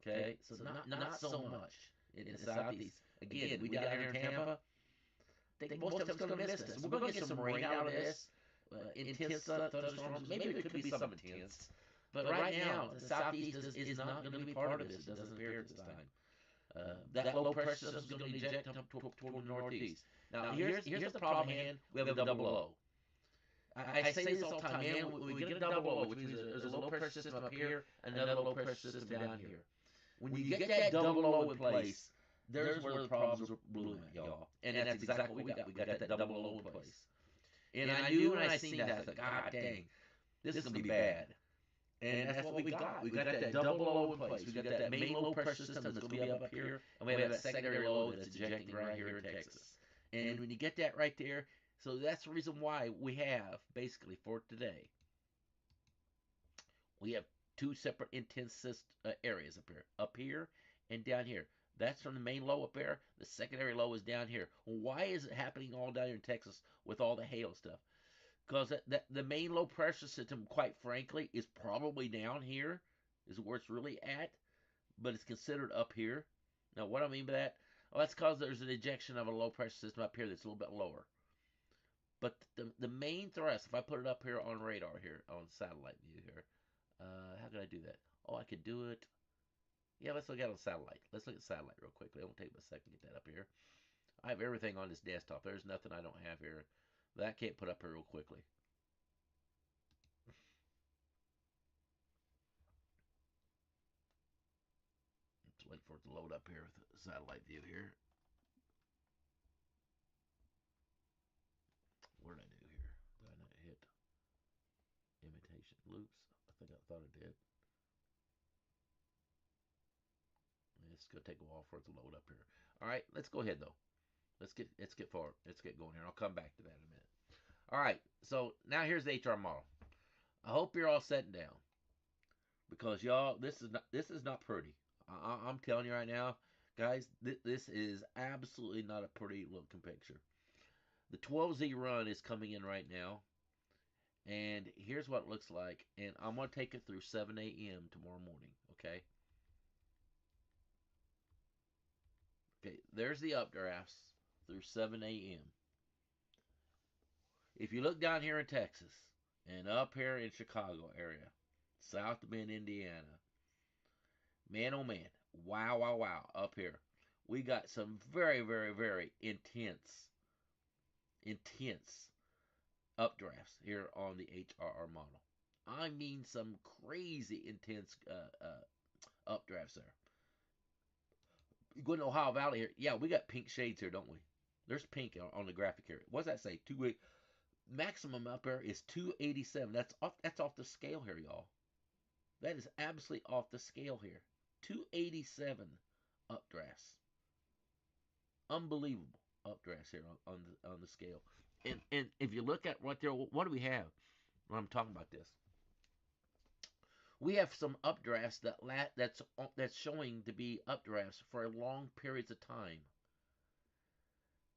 Okay, so not so much in the southeast. Again, we down here in Tampa. I think most of it's going to miss this. We're going to get some rain out of this, intense thunderstorms. Maybe there could be some intense, but right now the southeast is not going to be part of this. It doesn't appear at this time. That low pressure system is going to eject up toward the northeast. Now here's the problem, man. We have a double low. I say this all the time, man. When we get a double low, which means there's a low pressure system up here, another low pressure system down here. When you get that double low in place, there's where the problems are blooming at, y'all. And that's exactly what we got. We got that double low in place. And I knew when I seen that, I thought, God dang, this is going to be bad. And that's what we got. We got that double low in place. We got that main low pressure system that's going to be up here, and we have that secondary low that's ejecting right here in Texas. And when you get that right there, so that's the reason why we have, basically, for today, we have two separate intense areas up here and down here. That's from the main low up there. The secondary low is down here. Why is it happening all down here in Texas with all the hail stuff? Because the main low pressure system, quite frankly, is probably down here, is where it's really at, but it's considered up here. Now, what I mean by that? Well, that's because there's an ejection of a low pressure system up here that's a little bit lower. But the main thrust, if I put it up here on radar here, on satellite view here, how can I do that? Oh, I could do it. Yeah, let's look at it on satellite. Let's look at satellite real quickly. It won't take me a second to get that up here. I have everything on this desktop. There's nothing I don't have here that I can't put up here real quickly. Let's wait for it to load up here with the satellite view here. What did I do here? Did I not hit imitation loops? I thought it did. It's gonna take a while for it to load up here. All right, let's go ahead though. Let's get forward. Let's get going here. I'll come back to that in a minute. All right, so now here's the HR model. I hope you're all sitting down because y'all, this is not pretty. I'm telling you right now, guys, this is absolutely not a pretty looking picture. The 12Z run is coming in right now, and here's what it looks like. And I'm gonna take it through 7 a.m. tomorrow morning. Okay. Okay, there's the updrafts through 7 a.m. If you look down here in Texas and up here in Chicago area, South Bend, Indiana, man oh man, wow, wow, wow, up here. We got some very, very, very intense updrafts here on the HRR model. I mean some crazy intense updrafts there. You go to Ohio Valley here. Yeah, we got pink shades here, don't we? There's pink on the graphic here. What does that say? Maximum up there is 287. That's off the scale here, y'all. That is absolutely off the scale here. 287 updrafts. Unbelievable updrafts here on the scale. And if you look at right there, what do we have when I'm talking about this? We have some updrafts that's showing to be updrafts for long periods of time.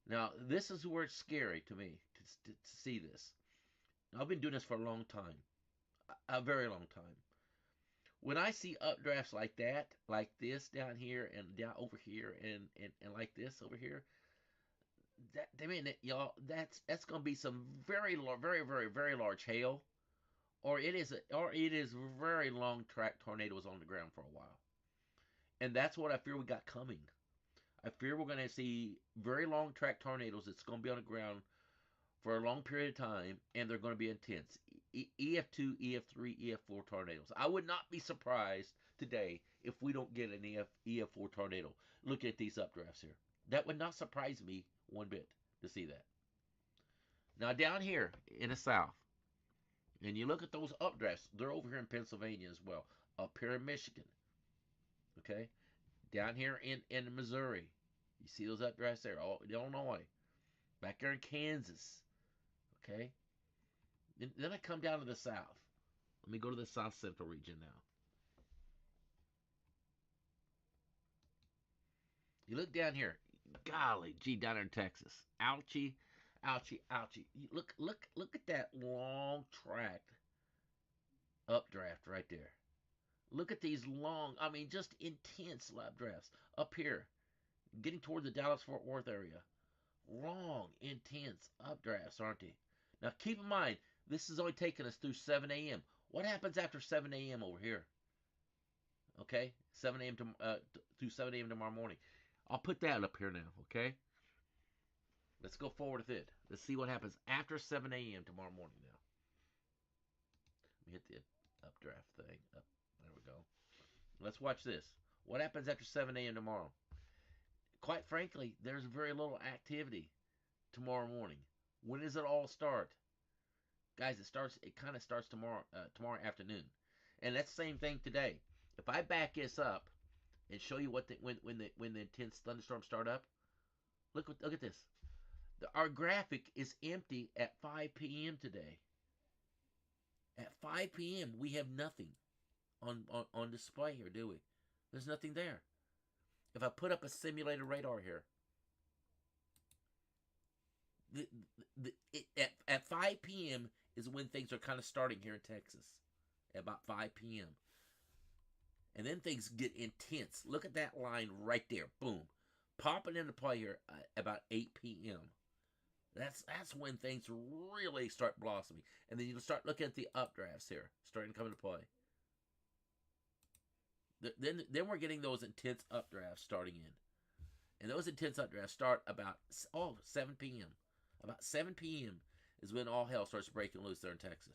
Now, this is where it's scary to me to see this. I've been doing this for a long time, a very long time. When I see updrafts like that, like this down here and down over here, and like this over here, that I mean, y'all, that's gonna be some very, very, very large hail, or it is very long track tornadoes on the ground for a while, and that's what I fear we got coming. I fear we're gonna see very long track tornadoes that's gonna be on the ground for a long period of time, and they're going to be intense. EF2, EF3, EF4 tornadoes. I would not be surprised today if we don't get an EF4 tornado. Look at these updrafts here. That would not surprise me one bit to see that. Now down here in the south, and you look at those updrafts, they're over here in Pennsylvania as well. Up here in Michigan, okay? Down here in Missouri, you see those updrafts there? Oh, Illinois, back there in Kansas, okay? Then I come down to the south. Let me go to the south central region now. You look down here. Golly gee, down there in Texas. Ouchie, ouchie, ouchie. Look at that long track updraft right there. Look at these long, I mean, just intense lap drafts up here, getting toward the Dallas-Fort Worth area. Long, intense updrafts, aren't they? Now, keep in mind, this is only taking us through 7 a.m. What happens after 7 a.m. over here? Okay, 7 a.m. through 7 a.m. tomorrow morning. I'll put that up here now. Okay, let's go forward with it. Let's see what happens after 7 a.m. tomorrow morning. Now, let me hit the updraft thing. Up, there we go. Let's watch this. What happens after 7 a.m. tomorrow? Quite frankly, there's very little activity tomorrow morning. When does it all start? Guys, it kind of starts tomorrow afternoon. And that's the same thing today. If I back this up and show you when the intense thunderstorms start up, look at this. Our graphic is empty at 5 p.m. today. At 5 p.m. we have nothing on display here, do we? There's nothing there. If I put up a simulated radar here, at 5 p.m. is when things are kind of starting here in Texas. At about 5 p.m. And then things get intense. Look at that line right there. Boom. Popping into play here at about 8 p.m. That's when things really start blossoming. And then you start looking at the updrafts here, starting to come into play. Then we're getting those intense updrafts starting in. And those intense updrafts start about 7 p.m. About 7 p.m. is when all hell starts breaking loose there in Texas.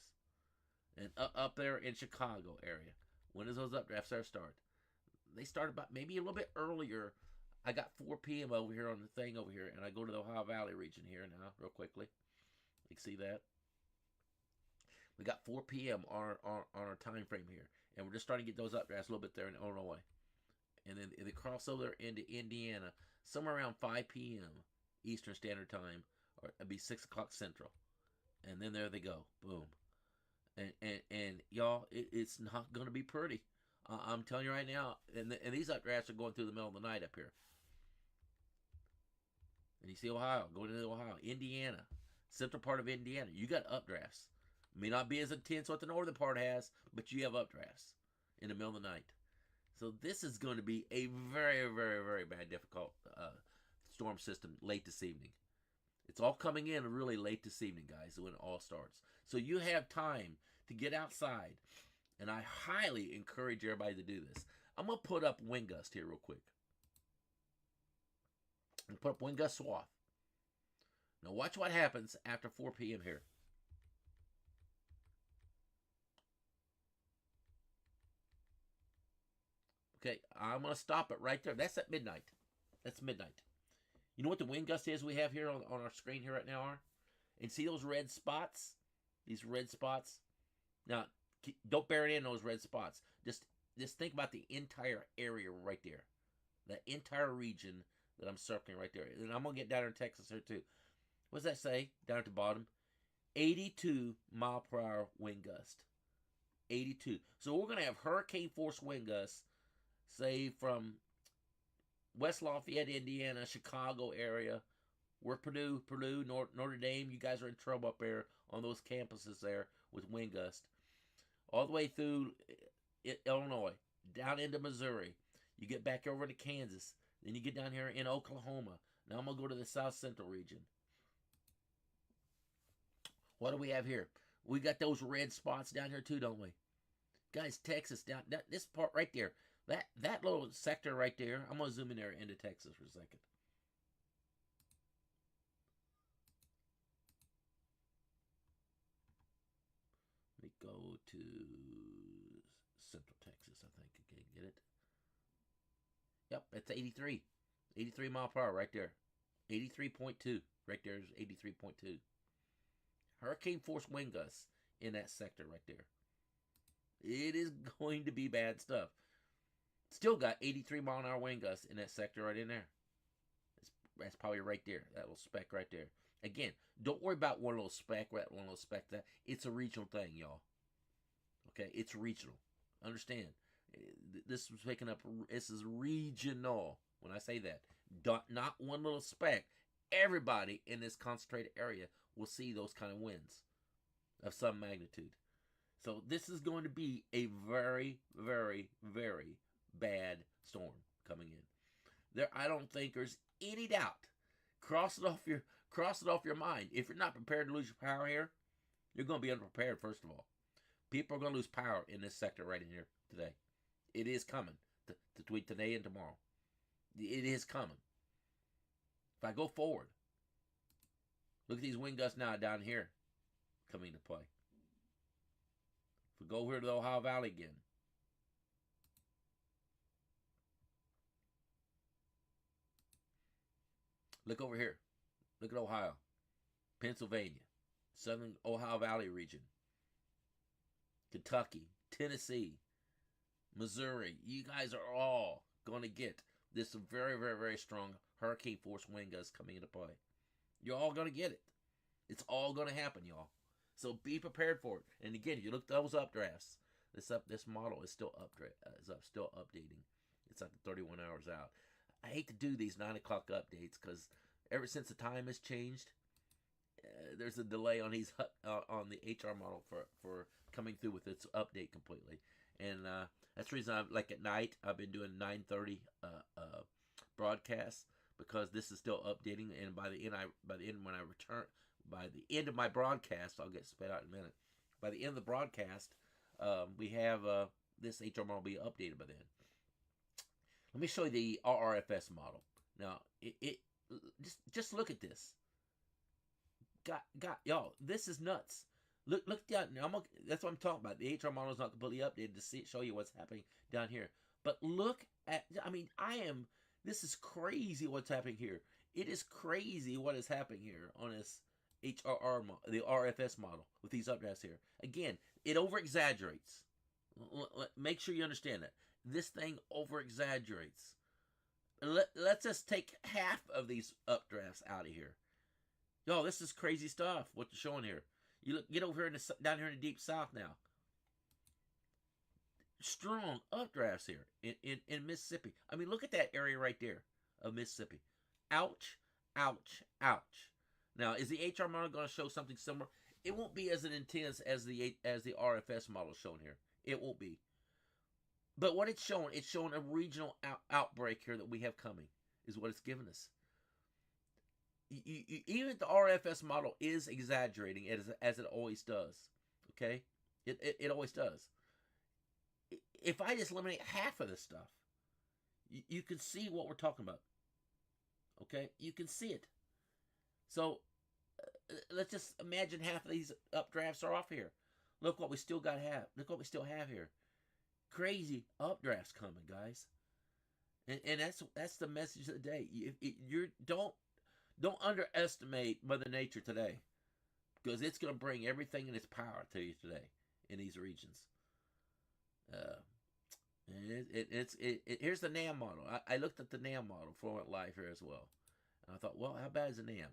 And up there in Chicago area. When does those updrafts there start? They start about maybe a little bit earlier. I got 4 p.m. over here on the thing over here. And I go to the Ohio Valley region here now real quickly. You can see that. We got 4 p.m. on our time frame here. And we're just starting to get those updrafts a little bit there in Illinois. And then they cross over into Indiana somewhere around 5 p.m. Eastern Standard Time. Or it'd be 6 o'clock Central. And then there they go. Boom. And y'all, it's not going to be pretty. I'm telling you right now. And these updrafts are going through the middle of the night up here. And you see Ohio, going into Ohio. Indiana. Central part of Indiana. You got updrafts. May not be as intense what the northern part has, but you have updrafts in the middle of the night. So this is going to be a very, very, very bad, difficult storm system late this evening. It's all coming in really late this evening, guys, when it all starts. So you have time to get outside, and I highly encourage everybody to do this. I'm going to put up wind gust here real quick. And put up wind gust swath. Now watch what happens after 4 p.m. here. Okay, I'm going to stop it right there. That's at midnight. That's midnight. You know what the wind gust is we have here on our screen here right now are? And see those red spots? These red spots? Now, don't bury it in those red spots. Just think about the entire area right there. That entire region that I'm circling right there. And I'm going to get down in Texas here too. What does that say down at the bottom? 82 mile per hour wind gust. 82. So we're going to have hurricane force wind gusts, say from West Lafayette, Indiana, Chicago area. We're Purdue, Notre Dame. You guys are in trouble up there on those campuses there with wind gust. All the way through Illinois, down into Missouri. You get back over to Kansas. Then you get down here in Oklahoma. Now I'm going to go to the South Central region. What do we have here? We got those red spots down here too, don't we? Guys, Texas, down this part right there. That little sector right there, I'm going to zoom in there into Texas for a second. Let me go to Central Texas, I think. Okay, get it? Yep, that's 83. 83 mile per hour right there. 83.2. Right there is 83.2. Hurricane force wind gusts in that sector right there. It is going to be bad stuff. Still got 83 mile an hour wind gusts in that sector right in there. That's probably right there. That little speck right there. Again, don't worry about one little speck, one little speck. That it's a regional thing, y'all. Okay, it's regional. Understand? This was picking up. This is regional. When I say that, not one little speck. Everybody in this concentrated area will see those kind of winds of some magnitude. So this is going to be a very, very, very bad storm coming in. There, I don't think there's any doubt. Cross it off your mind. If you're not prepared to lose your power here, you're going to be unprepared. First of all, people are going to lose power in this sector right in here today. It is coming between today and tomorrow. It is coming. If I go forward, look at these wind gusts now down here coming into play. If we go here to the Ohio Valley again, look over here. Look at Ohio, Pennsylvania, southern Ohio Valley region, Kentucky, Tennessee, Missouri. You guys are all going to get this very, very, very strong hurricane force wind gusts coming into play. You're all going to get it. It's all going to happen, y'all. So be prepared for it. And again, you look at those updrafts. This model is still still updating. It's like 31 hours out. I hate to do these 9 o'clock updates because ever since the time has changed, there's a delay on these on the HR model for coming through with its update completely. And that's the reason I'm like at night I've been doing 9:30 broadcasts, because this is still updating. And by the end of my broadcast, I'll get spit out in a minute. By the end of the broadcast, we have this HR model be updated by then. Let me show you the RRFS model. Now, just look at this. Y'all, this is nuts. Look down. That's what I'm talking about. The HR model is not completely updated to show you what's happening down here. But look at, this is crazy what's happening here. It is crazy what is happening here on this HRR model, the RFS model with these updrafts here. Again, it over-exaggerates. Make sure you understand that. This thing over-exaggerates. Let's just take half of these updrafts out of here. Yo, this is crazy stuff, what you're showing here. You get over here down here in the deep south now. Strong updrafts here in Mississippi. I mean, look at that area right there of Mississippi. Ouch, ouch, ouch. Now, is the HR model going to show something similar? It won't be as intense as the RFS model shown here. It won't be. But what it's showing a regional outbreak here that we have coming, is what it's giving us. Even the RFS model is exaggerating as it always does. Okay, it always does. If I just eliminate half of this stuff, you can see what we're talking about. Okay, you can see it. So let's just imagine half of these updrafts are off here. Look what we still Look what we still have here. Crazy updrafts coming, guys. And that's the message of the day. You don't underestimate Mother Nature today, because it's going to bring everything in its power to you today in these regions. Here's the NAM model. I looked at the NAM model for live here as well, and I thought, well, how bad is the NAM?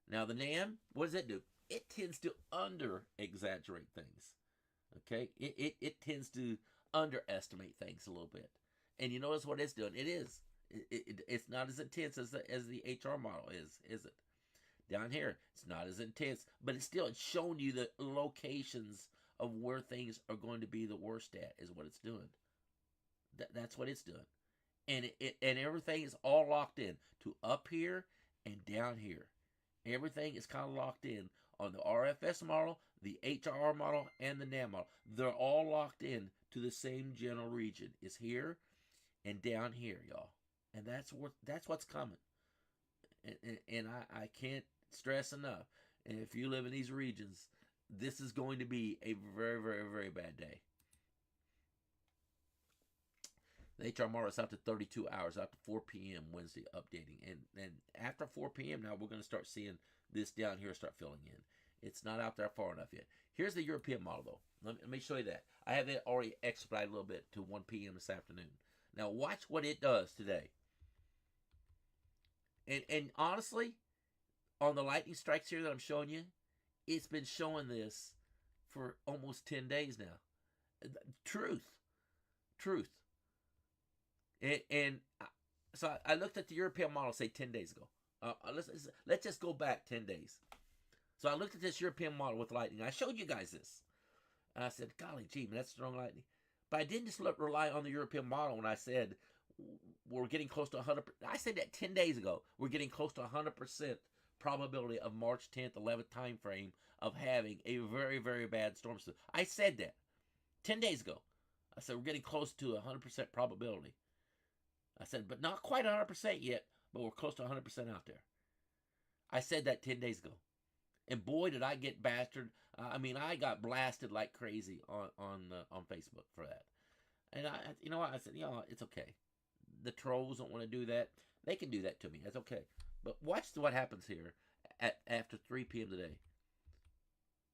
Now the NAM, what does it do? It tends to under-exaggerate things. Okay, it tends to underestimate things a little bit, and you notice what it's doing. It's not as intense as the HR model is it? Down here, it's not as intense, but it's showing you the locations of where things are going to be the worst at, is what it's doing. That's what it's doing. And everything is all locked in to up here and down here. Everything is kind of locked in on the RFS model, the HR model, and the NAM model. They're all locked in to the same general region. It's here and down here, y'all. And that's what's coming. And I can't stress enough. And if you live in these regions, this is going to be a very, very, very bad day. The HR model is out to 32 hours, out to 4 p.m. Wednesday updating. And after 4 p.m. now, we're going to start seeing this down here start filling in. It's not out there far enough yet. Here's the European model, though. Let me show you that. I have it already expedited a little bit to 1 p.m. this afternoon. Now, watch what it does today. And honestly, on the lightning strikes here that I'm showing you, it's been showing this for almost 10 days now. Truth. And so I looked at the European model, say 10 days ago. Let's just go back 10 days. So I looked at this European model with lightning. I showed you guys this. And I said, golly gee, man, that's strong lightning. But I didn't just rely on the European model when I said we're getting close to 100%. I said that 10 days ago. We're getting close to 100% probability of March 10th, 11th time frame of having a very, very bad storm system. I said that 10 days ago. I said we're getting close to 100% probability. I said, but not quite 100% yet, but we're close to 100% out there. I said that 10 days ago. And boy, did I get bastard. I mean, I got blasted like crazy on Facebook for that. And you know what? I said, it's okay. The trolls don't want to do that. They can do that to me. That's okay. But watch what happens here after 3 p.m. today.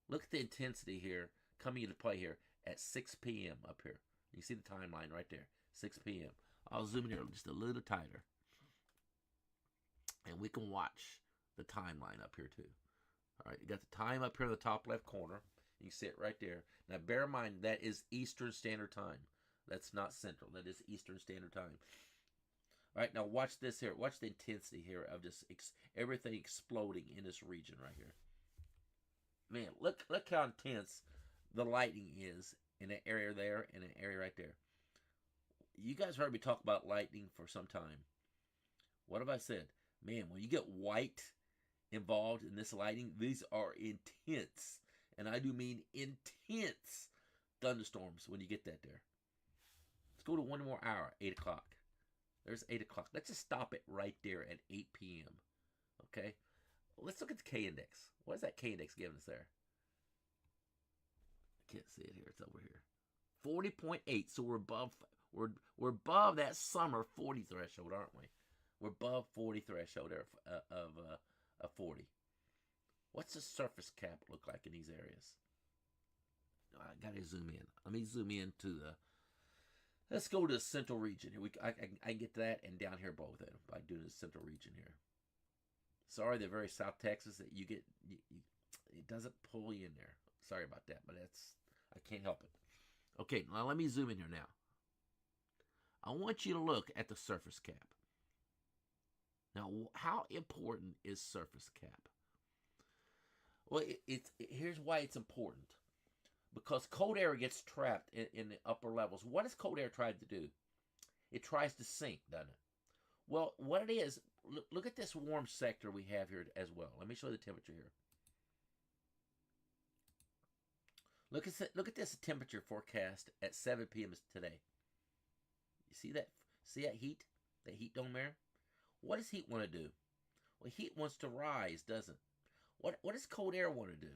Look at the intensity here coming into play here at 6 p.m. up here. You see the timeline right there, 6 p.m. I'll zoom in here just a little tighter. And we can watch the timeline up here too. All right, you got the time up here in the top left corner. You see it right there. Now, bear in mind, that is Eastern Standard Time. That's not Central. That is Eastern Standard Time. All right, now watch this here. Watch the intensity here of just everything exploding in this region right here. Man, look how intense the lightning is in an area there and an area right there. You guys heard me talk about lightning for some time. What have I said? Man, when you get white involved in this lightning, these are intense. And I do mean intense thunderstorms when you get that there. Let's go to one more hour, 8 o'clock. There's 8 o'clock. Let's just stop it right there at 8 p.m. Okay? Let's look at the K-index. What is that K-index giving us there? I can't see it here. It's over here. 40.8. So we're above that summer 40 threshold, aren't we? We're above 40 threshold there of 40. What's the surface cap look like in these areas? I gotta zoom in. Let me zoom in to the. Let's go to the central region here. I can get that and down here both of them by doing the central region here. Sorry, the very South Texas that you get, it doesn't pull you in there. Sorry about that, but I can't help it. Okay, now let me zoom in here now. I want you to look at the surface cap. Now, how important is surface cap? Well, here's why it's important. Because cold air gets trapped in the upper levels. What does cold air try to do? It tries to sink, doesn't it? Well, what it is, look at this warm sector we have here as well. Let me show you the temperature here. Look at this temperature forecast at 7 p.m. today. You see that? See that heat? That heat dome there? What does heat want to do? Well, heat wants to rise, doesn't it? What does cold air want to do?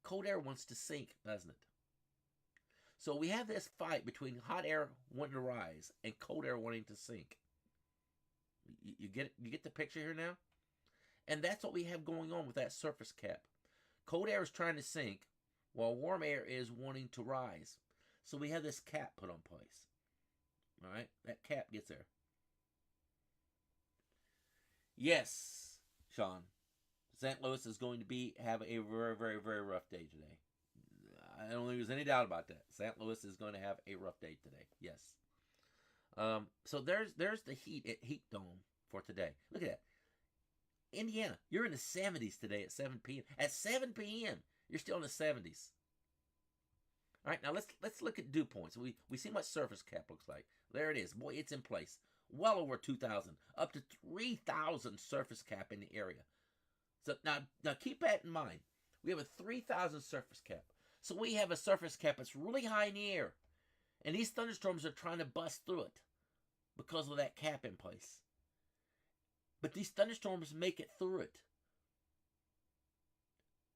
Cold air wants to sink, doesn't it? So we have this fight between hot air wanting to rise and cold air wanting to sink. You get the picture here now? And that's what we have going on with that surface cap. Cold air is trying to sink while warm air is wanting to rise. So we have this cap put on place. All right? That cap gets there. Yes, Sean. St. Louis is going to have a very, very, very rough day today. I don't think there's any doubt about that. St. Louis is going to have a rough day today. Yes. So there's the heat dome for today. Look at that. Indiana, you're in the 70s today at 7 p.m. At 7 p.m., you're still in the 70s. All right, now let's look at dew points. We see what surface cap looks like. There it is. Boy, it's in place. Well over 2,000, up to 3,000 surface cap in the area. So now keep that in mind. We have a 3,000 surface cap. So we have a surface cap that's really high in the air. And these thunderstorms are trying to bust through it because of that cap in place. But these thunderstorms make it through it.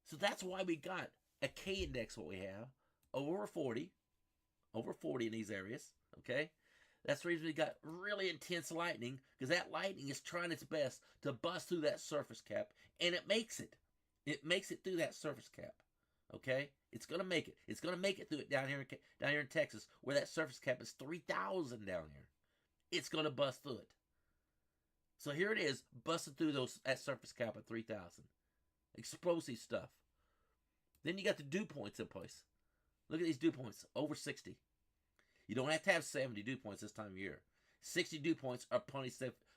So that's why we got a K-index, what we have, over 40 in these areas, okay? That's the reason we got really intense lightning, because that lightning is trying its best to bust through that surface cap, and it makes it. It makes it through that surface cap, okay? It's going to make it. It's going to make it through it down here in Texas, where that surface cap is 3,000 down here. It's going to bust through it. So here it is, busting through that surface cap at 3,000. Explosive stuff. Then you got the dew points in place. Look at these dew points, over 60. You don't have to have 70 dew points this time of year. 60 dew points are plenty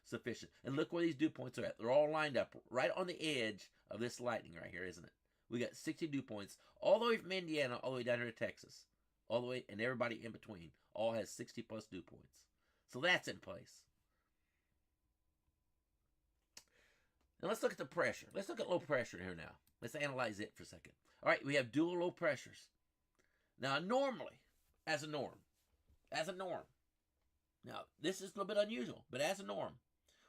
sufficient. And look where these dew points are at. They're all lined up right on the edge of this lightning right here, isn't it? We got 60 dew points all the way from Indiana all the way down here to Texas. All the way, and everybody in between all has 60 plus dew points. So that's in place. Now let's look at the pressure. Let's look at low pressure here now. Let's analyze it for a second. All right, we have dual low pressures. Now normally, as a norm, now this is a little bit unusual, but as a norm,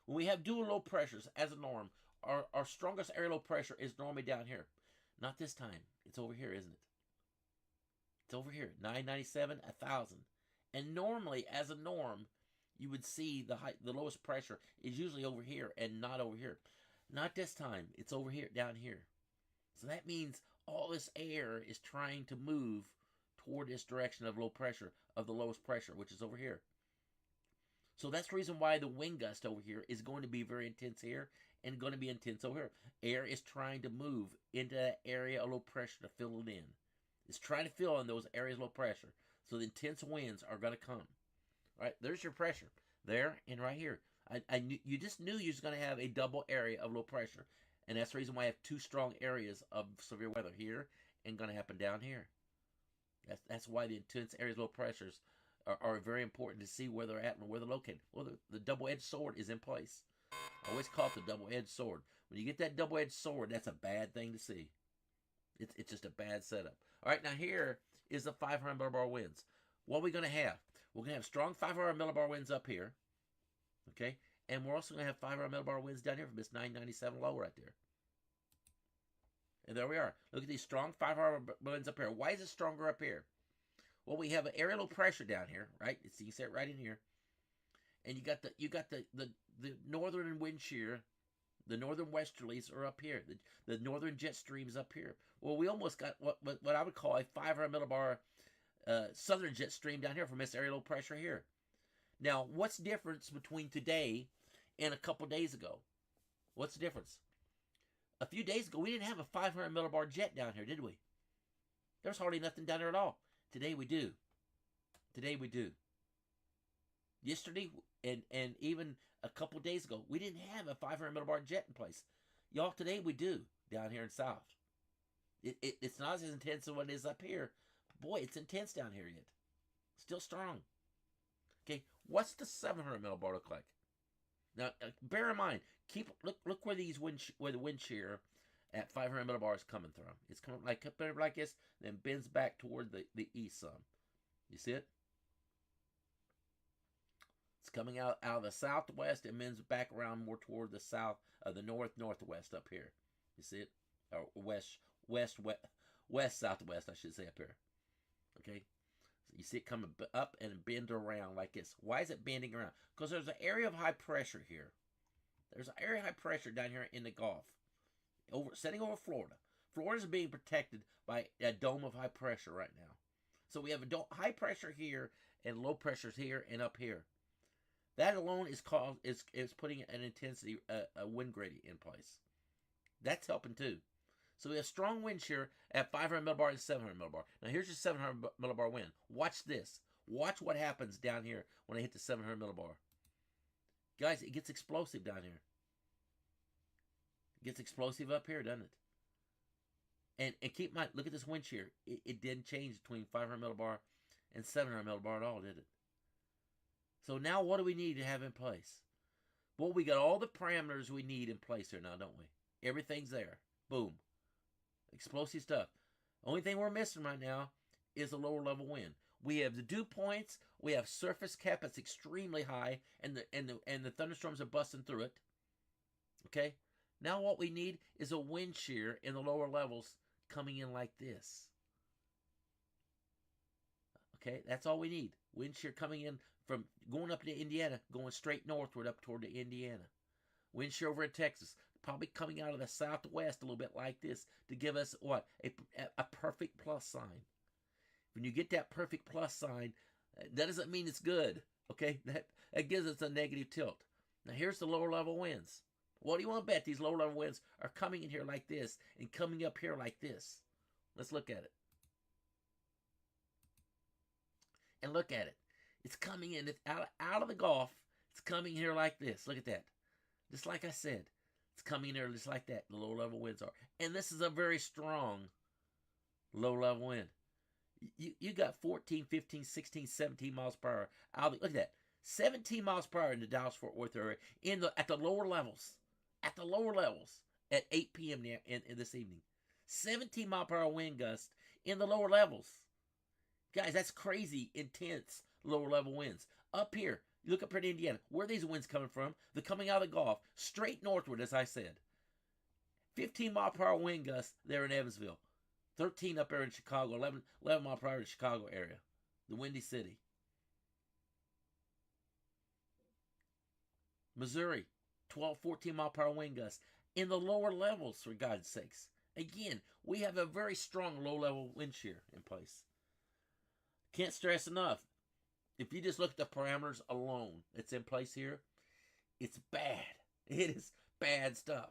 when we have dual low pressures as a norm, our strongest area low pressure is normally down here. Not this time. It's over here, isn't it? It's over here, 997, 1,000. And normally, as a norm, you would see the lowest pressure is usually over here and not over here. Not this time. It's over here, down here. So that means all this air is trying to move toward this direction of low pressure, of the lowest pressure, which is over here. So that's the reason why the wind gust over here is going to be very intense here and going to be intense over here. Air is trying to move into that area of low pressure to fill it in. It's trying to fill in those areas of low pressure. So the intense winds are going to come. All right, there's your pressure. There and right here. You just knew you was going to have a double area of low pressure. And that's the reason why I have two strong areas of severe weather here and going to happen down here. That's why the intense areas of low pressures are very important to see where they're at and where they're located. Well, the double-edged sword is in place. I always call it the double-edged sword. When you get that double-edged sword, that's a bad thing to see. It's just a bad setup. All right, now here is the 500 millibar winds. What are we going to have? We're going to have strong 500 millibar winds up here. Okay? And we're also going to have 500 millibar winds down here from this 997 low right there. And there we are. Look at these strong 500 winds up here. Why is it stronger up here? Well, we have an area low pressure down here, right? So you see it right in here. And you got the northern wind shear. The northern westerlies are up here. The northern jet streams up here. Well, we almost got what I would call a 500 millibar southern jet stream down here from this area low pressure here. Now, what's the difference between today and a couple days ago? What's the difference? A few days ago, we didn't have a 500 millibar jet down here, did we? There's hardly nothing down there at all. Today we do. Today we do. Yesterday and even a couple days ago, we didn't have a 500 millibar jet in place. Y'all, today we do down here in South. It's not as intense as what it is up here. Boy, it's intense down here yet. Still strong. Okay, what's the 700 millibar look like? Now, bear in mind, look where where the wind shear at 500 millibar is coming from. It's coming like up there like this, then bends back toward the east some. You see it? It's coming out of the southwest and bends back around more toward the south, the northwest up here. You see it? Or west southwest, I should say, up here. Okay? So you see it coming up and bend around like this. Why is it bending around? Because there's an area of high pressure here. There's an area of high pressure down here in the Gulf. Setting over Florida. Florida's being protected by a dome of high pressure right now. So we have a high pressure here and low pressures here and up here. That alone is putting an intensity, a wind gradient in place. That's helping too. So we have strong wind shear at 500 millibar and 700 millibar. Now here's your 700 millibar wind. Watch this. Watch what happens down here when I hit the 700 millibar. Guys, it gets explosive down here. It gets explosive up here, doesn't it? And keep in mind, look at this wind shear. It didn't change between 500 millibar and 700 millibar at all, did it? So now what do we need to have in place? Well, we got all the parameters we need in place here now, don't we? Everything's there. Boom. Explosive stuff. Only thing we're missing right now is a lower level wind. We have the dew points. We have surface cap that's extremely high, and the thunderstorms are busting through it. Okay? Now what we need is a wind shear in the lower levels coming in like this. Okay? That's all we need. Wind shear coming in from going up to Indiana, going straight northward up toward the Indiana. Wind shear over in Texas, probably coming out of the southwest a little bit like this to give us what? A perfect plus sign. When you get that perfect plus sign, that doesn't mean it's good. Okay? That gives us a negative tilt. Now here's the lower level winds. What do you want to bet these lower level winds are coming in here like this and coming up here like this? Let's look at it. And look at it. It's coming in. It's out of the Gulf. It's coming here like this. Look at that. Just like I said. It's coming in there just like that. The low-level winds are. And this is a very strong low-level wind. You got 14, 15, 16, 17 miles per hour. Look at that. 17 miles per hour in the Dallas-Fort Worth area at the lower levels. At the lower levels at 8 p.m. in this evening. 17 mile per hour wind gust in the lower levels. Guys, that's crazy, intense lower level winds. Up here, you look up here in Indiana. Where are these winds coming from? They're coming out of the Gulf, straight northward, as I said. 15 mile per hour wind gusts there in Evansville. 13 up there in Chicago. 11 mile per hour in the Chicago area. The Windy City. Missouri, 12, 14 mile per hour wind gusts in the lower levels, for God's sakes. Again, we have a very strong low-level wind shear in place. Can't stress enough. If you just look at the parameters alone that's in place here, it's bad. It is bad stuff.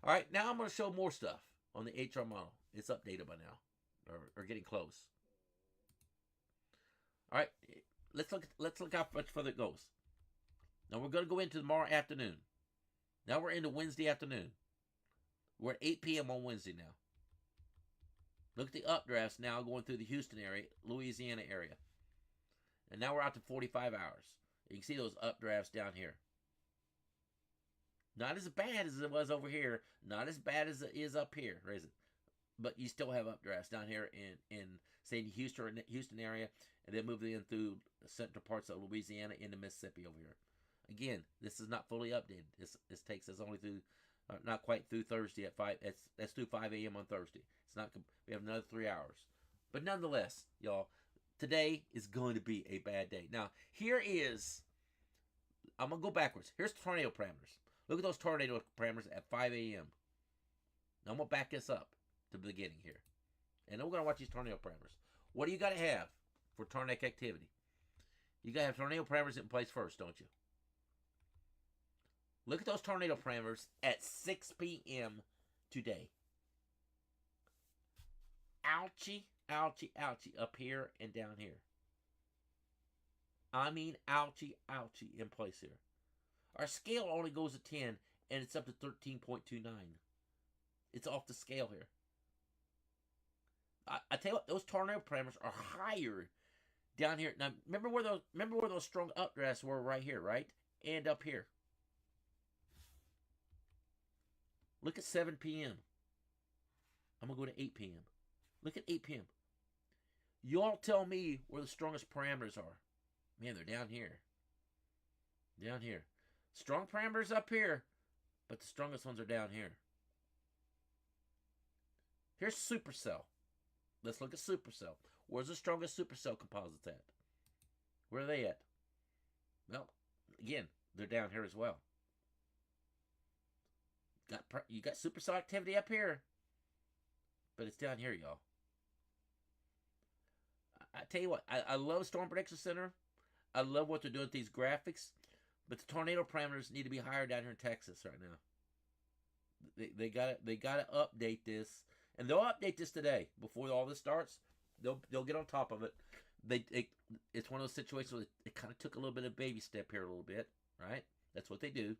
All right, now I'm going to show more stuff on the HR model. It's updated by now, or getting close. All right, let's look how much further it goes. Now we're going to go into tomorrow afternoon. Now we're into Wednesday afternoon. We're at 8 p.m. on Wednesday now. Look at the updrafts now going through the Houston area, Louisiana area. And now we're out to 45 hours. You can see those updrafts down here. Not as bad as it was over here. Not as bad as it is up here. But you still have updrafts down here in say, the Houston area. And then moving in through the central parts of Louisiana into Mississippi over here. Again, this is not fully updated. This takes us only through, not quite through Thursday at 5. That's through 5 a.m. on Thursday. It's not. We have another 3 hours. But nonetheless, y'all, today is going to be a bad day. Now, here is, I'm going to go backwards. Here's tornado parameters. Look at those tornado parameters at 5 a.m. Now, I'm going to back this up to the beginning here. And then we're going to watch these tornado parameters. What do you got to have for tornadic activity? You got to have tornado parameters in place first, don't you? Look at those tornado parameters at 6 p.m. today. Ouchie, ouchie, ouchie up here and down here. I mean, ouchie, ouchie in place here. Our scale only goes to 10, and it's up to 13.29. It's off the scale here. I tell you what, those tornado parameters are higher down here. Now, remember where those strong updrafts were right here, right? And up here. Look at 7 p.m. I'm going to go to 8 p.m. Look at 8 p.m. Y'all tell me where the strongest parameters are. Man, they're down here. Down here. Strong parameters up here, but the strongest ones are down here. Here's supercell. Let's look at supercell. Where's the strongest supercell composites at? Where are they at? Well, again, they're down here as well. You got supercell activity up here, but it's down here, y'all. I tell you what, I love Storm Prediction Center. I love what they're doing with these graphics, but the tornado parameters need to be higher down here in Texas right now. They got to update this, and they'll update this today before all this starts. They'll get on top of it. It's one of those situations where it kind of took a little bit of baby step here a little bit, right? That's what they do.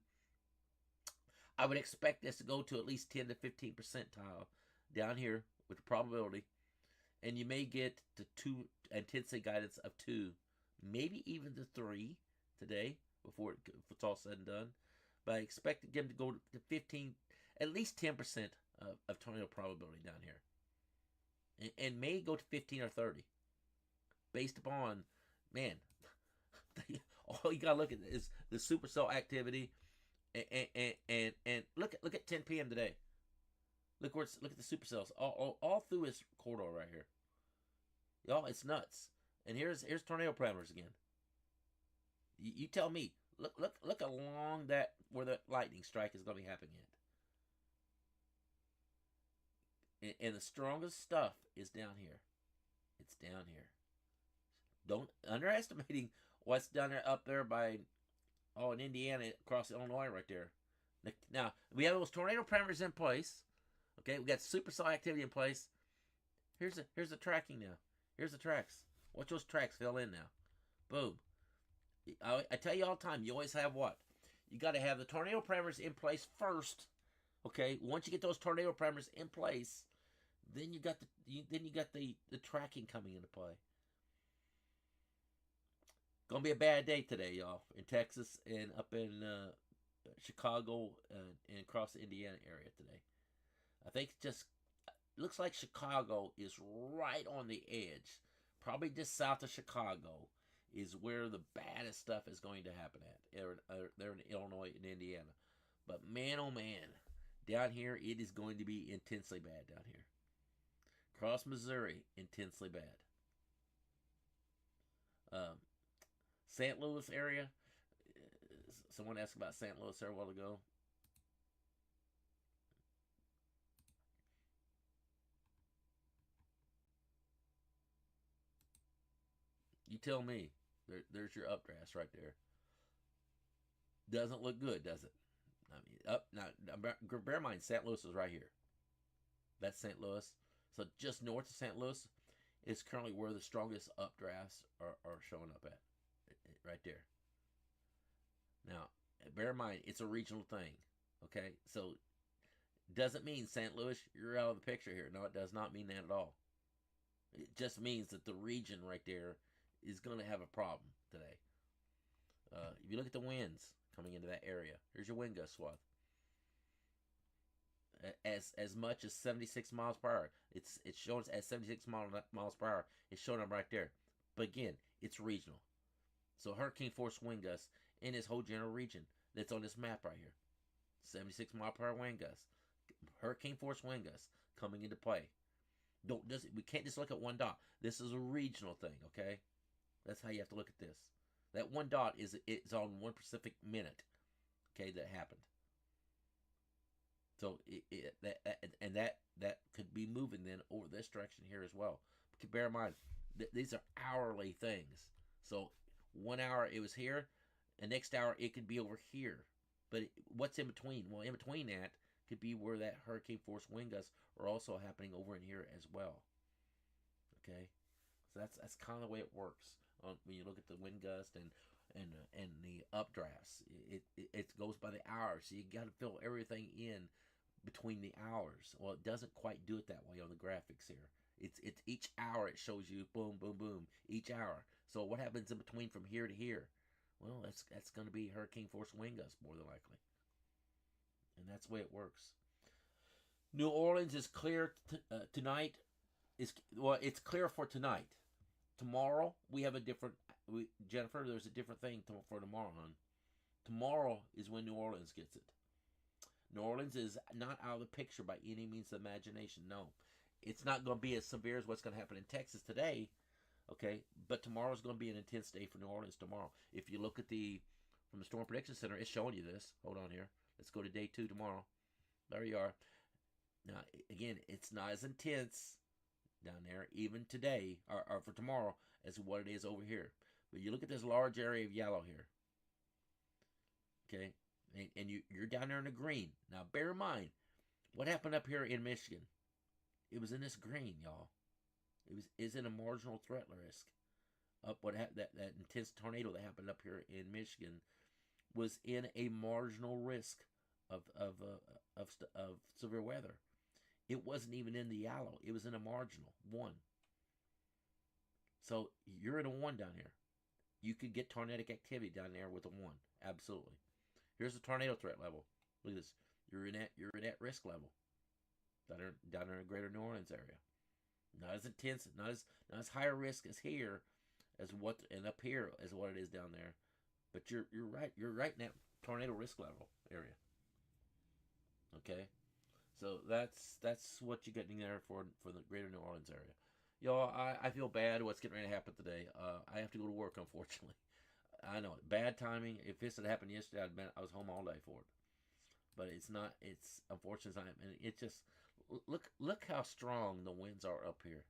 I would expect this to go to at least 10 to 15 percentile down here with the probability. And you may get to 2 intensity guidance of 2, maybe even to 3 today before it's all said and done. But I expect them to go to 15, at least 10% of tornado probability down here. And may go to 15 or 30. Based upon, man, all you got to look at is the supercell activity. And look at 10 p.m. today. Look at the supercells all through this corridor right here. Y'all, it's nuts. And here's tornado parameters again. You tell me. Look along that where the lightning strike is going to be happening at. And the strongest stuff is down here. It's down here. Don't underestimating what's down there up there by in Indiana across Illinois right there. Now we have those tornado parameters in place. Okay, we got supercell activity in place. Here's the tracking now. Here's the tracks. Watch those tracks fill in now. Boom. I tell you all the time, you always have what? You got to have the tornado parameters in place first, Okay, once you get those tornado parameters in place, then you got the tracking coming into play. Gonna be a bad day today, y'all, in Texas and up in Chicago and across the Indiana area today. I think just looks like Chicago is right on the edge. Probably just south of Chicago is where the baddest stuff is going to happen at. They're in Illinois and Indiana. But man, oh man, down here it is going to be intensely bad down here. Across Missouri, intensely bad. Um, St. Louis area. Someone asked about St. Louis there a while ago. You tell me. There's your updrafts right there. Doesn't look good, does it? I mean, up now. Bear in mind, St. Louis is right here. That's St. Louis. So just north of St. Louis is currently where the strongest updrafts are showing up at. Right there. Now, bear in mind, it's a regional thing. Okay? So, doesn't mean St. Louis, you're out of the picture here. No, it does not mean that at all. It just means that the region right there is going to have a problem today. If you look at the winds coming into that area, here's your wind gust swath. As much as 76 miles per hour. It's showing as 76 miles per hour. It's showing up right there. But again, it's regional. So hurricane force wind gusts in this whole general region that's on this map right here. 76 mile per hour wind gusts. Hurricane force wind gusts coming into play. We can't just look at one dot. This is a regional thing, okay? That's how you have to look at this. That one dot it's on 1 Pacific minute, okay, that happened. So that could be moving then over this direction here as well. But bear in mind, these are hourly things. So 1 hour it was here, and next hour it could be over here. But what's in between? Well, in between that could be where that hurricane force wind gusts are also happening over in here as well. Okay, so that's kind of the way it works when you look at the wind gust and the updrafts. It goes by the hours, so you got to fill everything in between the hours. Well, it doesn't quite do it that way on the graphics here. It's each hour it shows you boom, boom, boom each hour. So what happens in between from here to here? Well, that's going to be hurricane force wind gusts more than likely, and that's the way it works. New Orleans is clear tonight. It's clear for tonight. Tomorrow we have a different. Jennifer, there's a different thing for tomorrow, hon. Tomorrow is when New Orleans gets it. New Orleans is not out of the picture by any means of imagination. No, it's not going to be as severe as what's going to happen in Texas today. Okay, but tomorrow is going to be an intense day for New Orleans tomorrow. If you look at from the Storm Prediction Center, it's showing you this. Hold on here. Let's go to day 2 tomorrow. There you are. Now, again, it's not as intense down there, even today, or for tomorrow, as what it is over here. But you look at this large area of yellow here. Okay, and you're down there in the green. Now, bear in mind, what happened up here in Michigan? It was in this green, y'all. Is in a marginal threat risk. That intense tornado that happened up here in Michigan was in a marginal risk of severe weather. It wasn't even in the yellow. It was in a marginal 1. So you're in a 1 down here. You could get tornadic activity down there with a 1. Absolutely. Here's the tornado threat level. Look at this. You're in that risk level. Down in the greater New Orleans area. Not as intense, not as higher risk as here, and up here as what it is down there. But you're right. You're right in that tornado risk level area. Okay, so that's what you're getting there for the greater New Orleans area. Y'all, I feel bad what's getting ready to happen today. I have to go to work, unfortunately. I know bad timing. If this had happened yesterday, I was home all day for it. But it's not. It's unfortunate. It's not, and it just look how strong the winds are up here.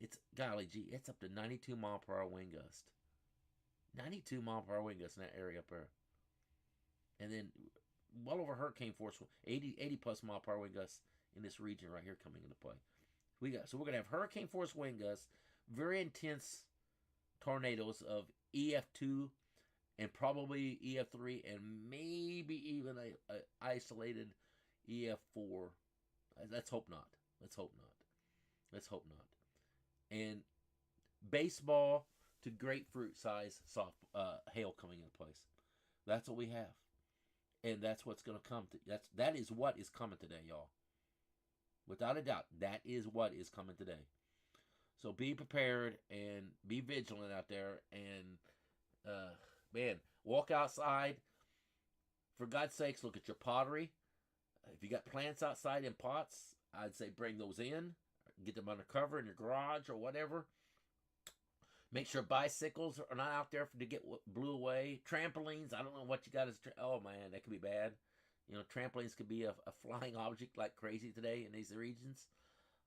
It's golly gee, it's up to 92 mile per hour wind gust. 92 mile per hour wind gust in that area up there. And then well over hurricane force, 80 plus mile per hour wind gusts in this region right here coming into play. So we're gonna have hurricane force wind gusts, very intense tornadoes of EF2 and probably EF3 and maybe even a isolated EF4. Let's hope not. Let's hope not. Let's hope not. And baseball to grapefruit size soft hail coming into place. That's what we have, and that's what's going to come. That is what is coming today, y'all. Without a doubt, that is what is coming today. So be prepared and be vigilant out there, and man, walk outside. For God's sakes, look at your pottery. If you got plants outside in pots, I'd say bring those in. Get them under cover in your garage or whatever. Make sure bicycles are not out there to get blew away. Trampolines, I don't know what you got as... Oh, man, that could be bad. You know, trampolines could be a flying object like crazy today in these regions.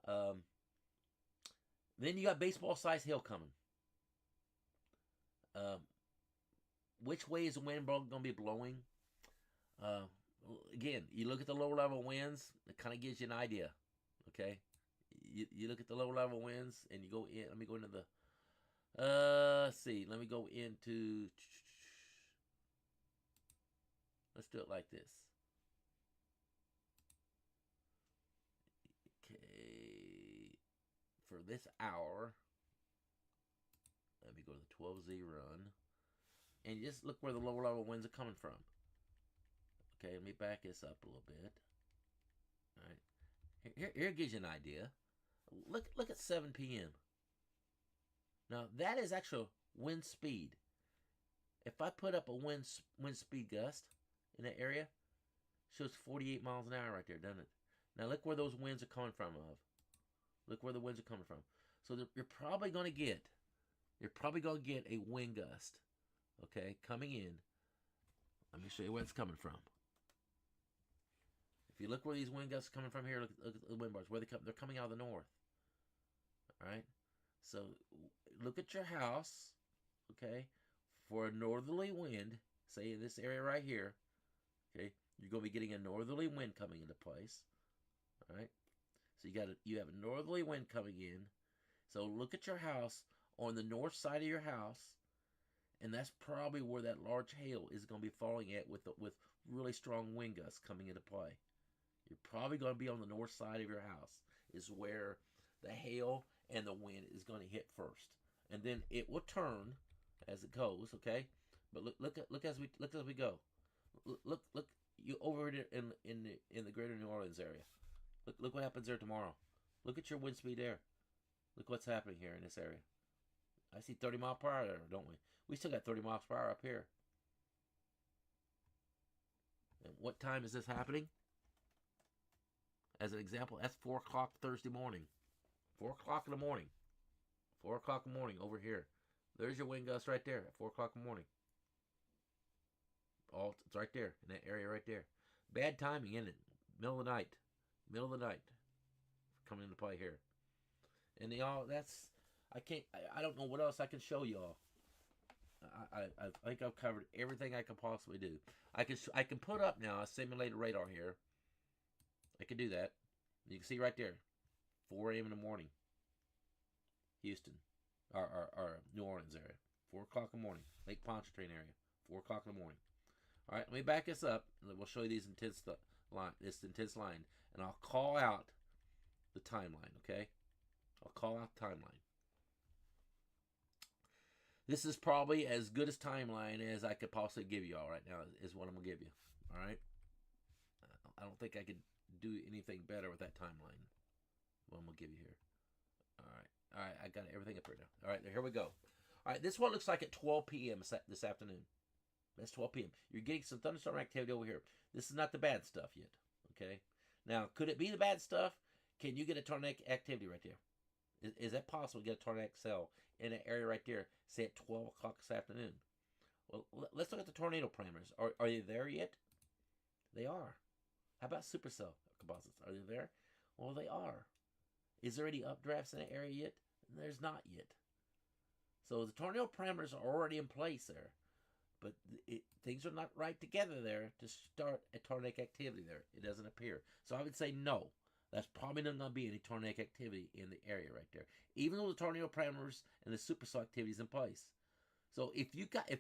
Then you got baseball-sized hail coming. Which way is the wind going to be blowing? Again, you look at the low-level winds, it kind of gives you an idea, okay? You look at the low-level winds, and you go in. Let me go into the... let's see. Let me go into... Let's do it like this. Okay. For this hour, let me go to the 12Z run. And just look where the low-level winds are coming from. Okay, let me back this up a little bit. All right. Here gives you an idea. Look at 7 p.m. Now, that is actual wind speed. If I put up a wind speed gust in that area, shows 48 miles an hour right there, doesn't it? Now, look where those winds are coming from. Look where the winds are coming from. So you're probably going to get a wind gust, okay, coming in. Let me show you where it's coming from. If you look where these wind gusts are coming from here, look at the wind bars. Where they're coming out of the north. All right? So look at your house, okay, for a northerly wind, say in this area right here, okay, you're going to be getting a northerly wind coming into place, all right? So you have a northerly wind coming in. So look at your house on the north side of your house, and that's probably where that large hail is going to be falling at with really strong wind gusts coming into play. You're probably going to be on the north side of your house is where the hail and the wind is going to hit first, and then it will turn as it goes. Okay, but look as we go. Look you over in the greater New Orleans area. Look what happens there tomorrow. Look at your wind speed there. Look what's happening here in this area. I see 30 mile per hour there, don't we? We still got 30 miles per hour up here. And what time is this happening? As an example, that's 4 o'clock Thursday morning. 4 o'clock in the morning. 4 o'clock in the morning over here. There's your wind gust right there at 4 o'clock in the morning. It's right there in that area right there. Bad timing, isn't it? Middle of the night. Middle of the night. Coming into play here. And y'all, I don't know what else I can show y'all. I think I've covered everything I can possibly do. I can put up now a simulated radar here. I can do that. You can see right there. 4 a.m. in the morning. Houston. Or New Orleans area. 4 o'clock in the morning. Lake Pontchartrain area. 4 o'clock in the morning. Alright, let me back this up. And we'll show you this intense line. And I'll call out the timeline, okay? I'll call out the timeline. This is probably as good a timeline as I could possibly give you all right now, is what I'm going to give you. Alright? I don't think I could do anything better with that timeline. What I'm going to give you here. Alright, I got everything up here now. Alright, here we go. Alright, this is what it looks like at 12 p.m. this afternoon. That's 12 p.m. You're getting some thunderstorm activity over here. This is not the bad stuff yet. Okay? Now, could it be the bad stuff? Can you get a tornadic activity right there? Is that possible to get a tornadic cell in an area right there, say at 12 o'clock this afternoon? Well, let's look at the tornado parameters. Are they there yet? They are. How about supercell composites? Are they there? Well, they are. Is there any updrafts in that area yet? There's not yet. So the tornado parameters are already in place there. But things are not right together there to start a tornadic activity there. It doesn't appear. So I would say no. That's probably not going to be any tornadic activity in the area right there. Even though the tornado parameters and the supercell activity is in place. So if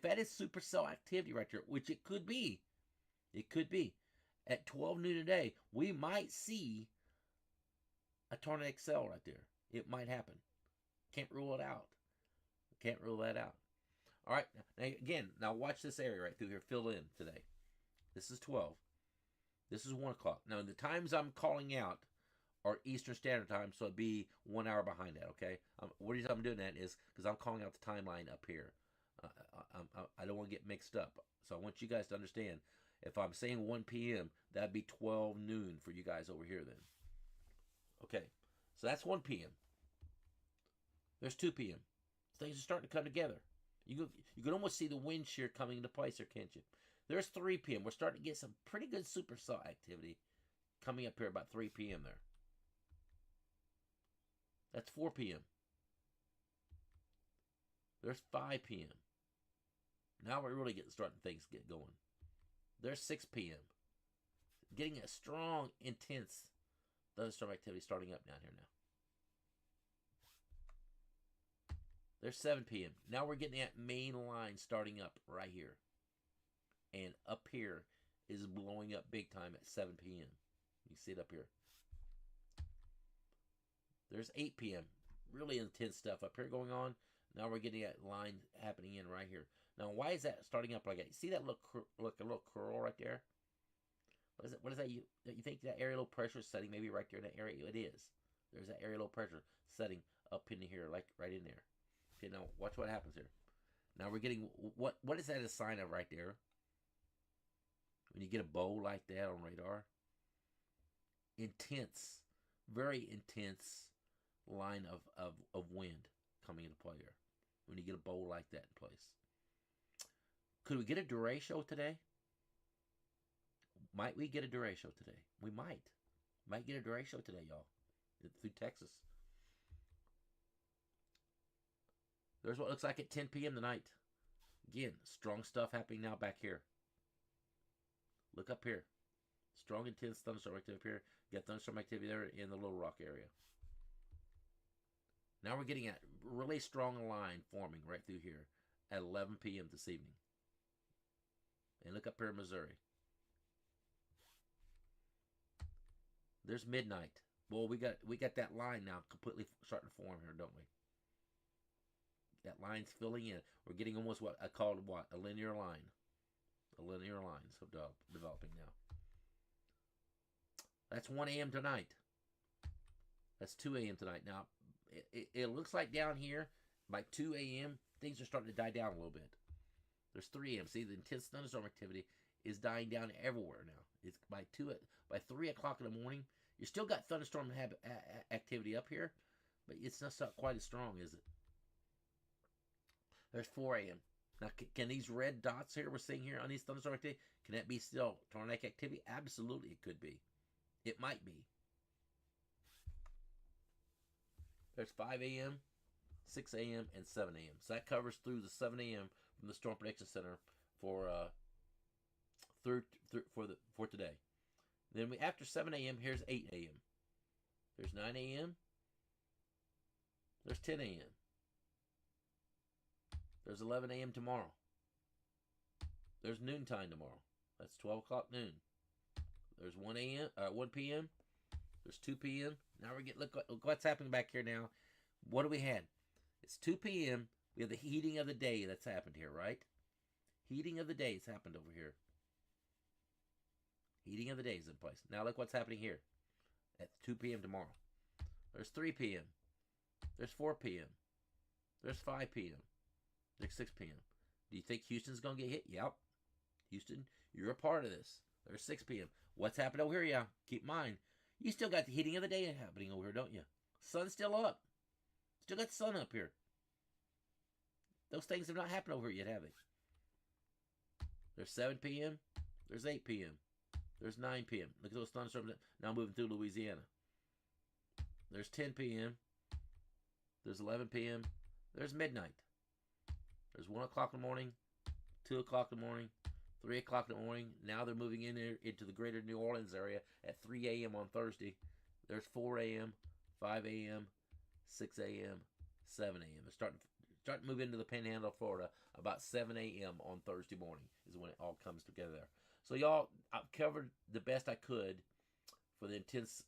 that is supercell activity right there, which it could be, At 12 noon today, we might see a tornadic cell right there. It might happen. Can't rule it out. Can't rule that out. All right. Now again, now watch this area right through here. Fill in today. This is 12. This is 1 o'clock. Now the times I'm calling out are Eastern Standard Time, so it'd be 1 hour behind that. Okay. What reason I'm doing that is because I'm calling out the timeline up here. I don't want to get mixed up. So I want you guys to understand. If I'm saying 1 p.m., that'd be 12 noon for you guys over here then. Okay. So that's 1 p.m. There's 2 p.m. Things are starting to come together. You can almost see the wind shear coming into place there, can't you? There's 3 p.m. We're starting to get some pretty good supercell activity coming up here about 3 p.m. there. That's 4 p.m. There's 5 p.m. Now we're really starting things get going. There's 6 p.m. Getting a strong, intense thunderstorm activity starting up down here now. There's 7 p.m. Now we're getting that main line starting up right here. And up here is blowing up big time at 7 p.m. You see it up here. There's 8 p.m. Really intense stuff up here going on. Now we're getting that line happening in right here. Now, why is that starting up like that? You see that look a little curl right there? What is it? What is that? You think that area low pressure is setting maybe right there in that area? It is. There's that area low pressure setting up in here, like right in there. Okay, now watch what happens here. Now we're getting what is that a sign of right there? When you get a bow like that on radar, intense, very intense line of wind coming into play here. When you get a bow like that in place. Could we get a derecho today? Might we get a derecho today? We might. Might get a derecho today, y'all. Through Texas. There's what looks like at 10 p.m. tonight. Again, strong stuff happening now back here. Look up here. Strong, intense thunderstorm activity up here. You got thunderstorm activity there in the Little Rock area. Now we're getting a really strong line forming right through here at 11 p.m. this evening. And look up here in Missouri. There's midnight. Well, we got that line now completely starting to form here, don't we? That line's filling in. We're getting almost what I called a linear line. A linear line so developing now. That's 1 a.m. tonight. That's 2 a.m. tonight. Now, it looks like down here, by 2 a.m., things are starting to die down a little bit. There's 3 a.m. See, the intense thunderstorm activity is dying down everywhere now. It's by 3 o'clock in the morning. You still got thunderstorm activity up here, but it's not quite as strong, is it? There's 4 a.m. Now, can these red dots here we're seeing here on these thunderstorm activity, can that be still tornadic activity? Absolutely, it could be. It might be. There's 5 a.m., 6 a.m., and 7 a.m. So that covers through the 7 a.m. from the Storm Prediction Center for today. Then after 7 a.m., here's 8 a.m. There's 9 a.m. There's 10 a.m. There's 11 a.m. tomorrow. There's noontime tomorrow. That's 12 o'clock noon. There's 1 p.m. There's 2 p.m. Now we're getting, look what's happening back here now. What do we had? It's 2 p.m. We have the heating of the day that's happened here, right? Heating of the day has happened over here. Heating of the day is in place. Now look what's happening here at 2 p.m. tomorrow. There's 3 p.m. There's 4 p.m. There's 5 p.m. There's 6 p.m. Do you think Houston's going to get hit? Yep. Houston, you're a part of this. There's 6 p.m. What's happened over here? Yeah, keep in mind, you still got the heating of the day happening over here, don't you? Sun's still up. Still got the sun up here. Those things have not happened over here yet, have they? There's 7 p.m. There's 8 p.m. There's 9 p.m. Look at those thunderstorms now moving through Louisiana. There's 10 p.m. There's 11 p.m. There's midnight. There's 1 o'clock in the morning, 2 o'clock in the morning, 3 o'clock in the morning. Now they're moving in there into the greater New Orleans area at 3 a.m. on Thursday. There's 4 a.m., 5 a.m., 6 a.m., 7 a.m. They're starting to move into the Panhandle of Florida about 7 a.m. on Thursday morning is when it all comes together there. So y'all, I've covered the best I could for the intense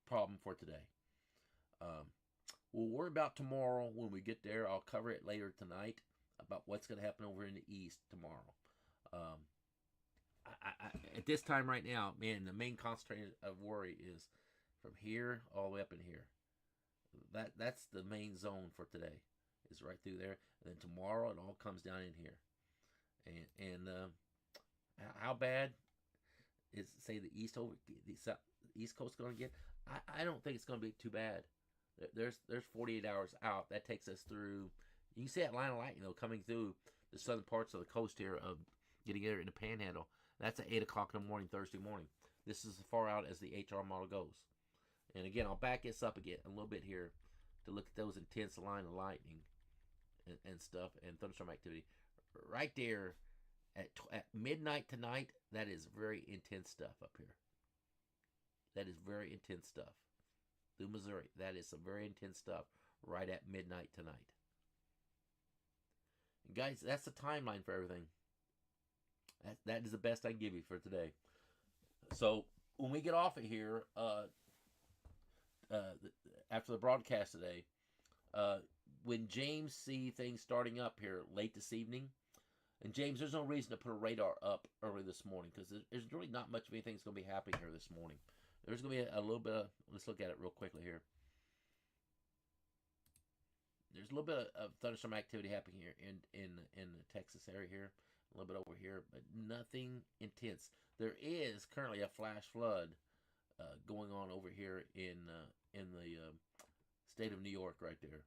problem for today. Um, we'll worry about tomorrow when we get there. I'll cover it later tonight about what's going to happen over in the east tomorrow. Um, at this time right now, man, the main concentration of worry is from here all the way up in here. That's the main zone for today. Is right through there. And then tomorrow it all comes down in here. And how bad is say the East Coast going to get? I don't think it's going to be too bad. There's 48 hours out. That takes us through. You can see that line of light, coming through the southern parts of the coast here of getting there in the Panhandle. That's at 8 o'clock in the morning, Thursday morning. This is as far out as the HR model goes. And again, I'll back this up again a little bit here to look at those intense line of lightning and stuff and thunderstorm activity. Right there at midnight tonight, that is very intense stuff up here. That is very intense stuff. Through Missouri, that is some very intense stuff right at midnight tonight. And guys, that's the timeline for everything. That is the best I can give you for today. So when we get off of here, after the broadcast today, when James see things starting up here late this evening, and James, there's no reason to put a radar up early this morning because there's really not much of anything that's going to be happening here this morning. There's going to be a little bit of, let's look at it real quickly here. There's a little bit of thunderstorm activity happening here in the Texas area here, a little bit over here, but nothing intense. There is currently a flash flood going on over here in the state of New York right there.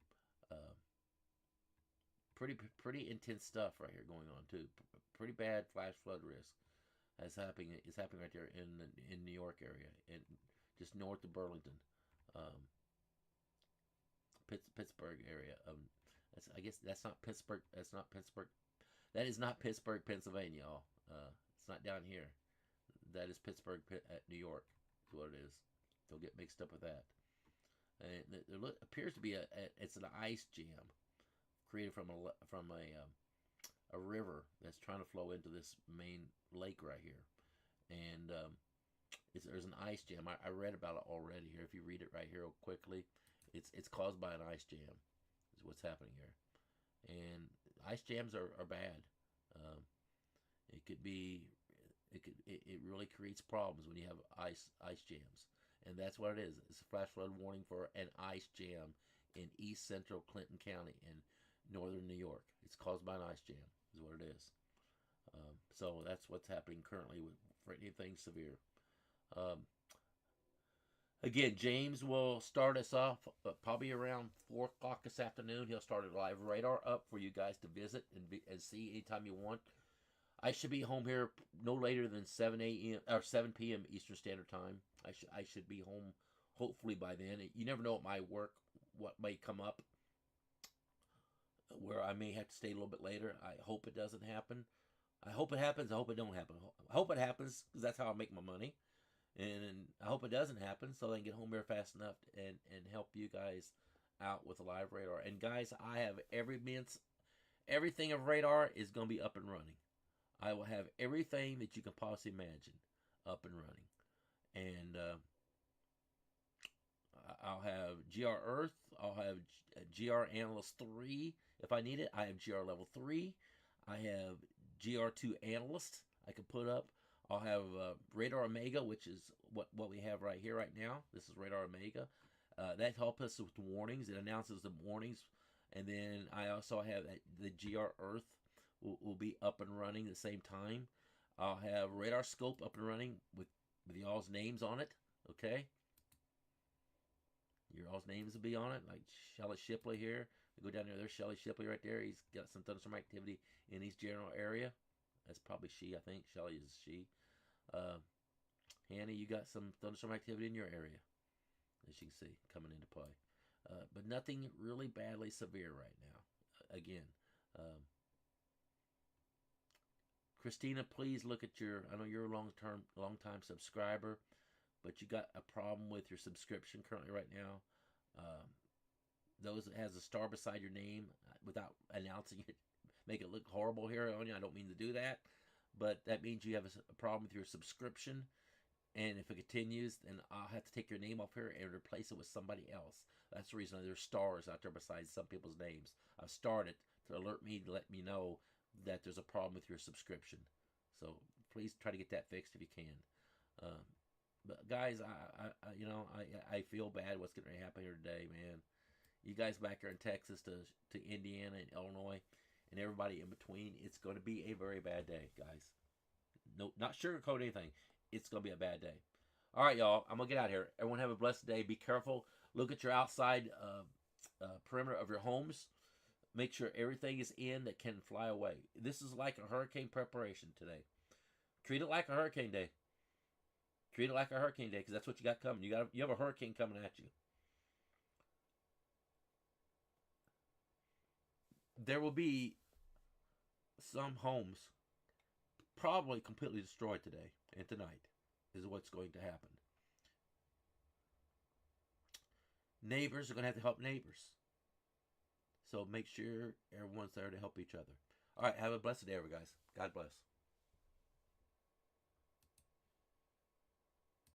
Pretty intense stuff right here going on too. Pretty bad flash flood risk is happening right there in New York area and just north of Burlington, Pittsburgh area. I guess that's not Pittsburgh. That's not Pittsburgh. That is not Pittsburgh, Pennsylvania, y'all. It's not down here. That is Pittsburgh at New York. Is what it is. Don't get mixed up with that. And there appears to be it's an ice jam created from a river that's trying to flow into this main lake right here, and there's an ice jam. I read about it already here. If you read it right here real quickly, it's caused by an ice jam. Is what's happening here, and ice jams are bad. It really creates problems when you have ice jams, and that's what it is. It's a flash flood warning for an ice jam in east central Clinton County in northern New York. It's caused by an ice jam, is what it is. So that's what's happening currently for anything severe. Again, James will start us off probably around 4 o'clock this afternoon. He'll start a live radar up for you guys to visit and see anytime you want. I should be home here no later than 7 a.m. or 7 p.m. Eastern Standard Time. I should be home hopefully by then. You never know at my work what may come up where I may have to stay a little bit later. I hope it doesn't happen. I hope it happens. I hope it don't happen. I hope it happens because that's how I make my money. And I hope it doesn't happen so I can get home here fast enough and help you guys out with a live radar. And guys, I have everything of radar is going to be up and running. I will have everything that you can possibly imagine up and running. And I'll have GR Earth. I'll have GR Analyst 3 if I need it. I have GR Level 3. I have GR2 Analyst I can put up. I'll have Radar Omega, which is what we have right here right now. This is Radar Omega. That helps us with warnings. It announces the warnings. And then I also have the GR Earth will be up and running at the same time. I'll have Radar Scope up and running with y'all's names on it. Okay? Your all's names will be on it, like Shelly Shipley here. We go down there. There's Shelly Shipley right there. He's got some thunderstorm activity in his general area. That's probably she, I think. Shelly is she. Hannah, you got some thunderstorm activity in your area, as you can see, coming into play. But nothing really badly severe right now. Again, Christina, please look at I know you're a long time subscriber, but you got a problem with your subscription currently right now. Those that has a star beside your name, without announcing it, make it look horrible here on you. I don't mean to do that, but that means you have a problem with your subscription. And if it continues, then I'll have to take your name off here and replace it with somebody else. That's the reason there's stars out there besides some people's names. I've started to alert me to let me know that there's a problem with your subscription. So please try to get that fixed if you can. Um, but guys, I feel bad what's going to happen here today, man. You guys back here in Texas to Indiana and Illinois and everybody in between, it's going to be a very bad day, guys. No, not sugarcoat anything. It's going to be a bad day. All right, y'all. I'm going to get out of here. Everyone have a blessed day. Be careful. Look at your outside perimeter of your homes. Make sure everything is in that can fly away. This is like a hurricane preparation today. Treat it like a hurricane day. Treat it like a hurricane day because that's what you got coming. You have a hurricane coming at you. There will be some homes probably completely destroyed today and tonight is what's going to happen. Neighbors are going to have to help neighbors. So make sure everyone's there to help each other. All right, have a blessed day, everyone, guys. God bless.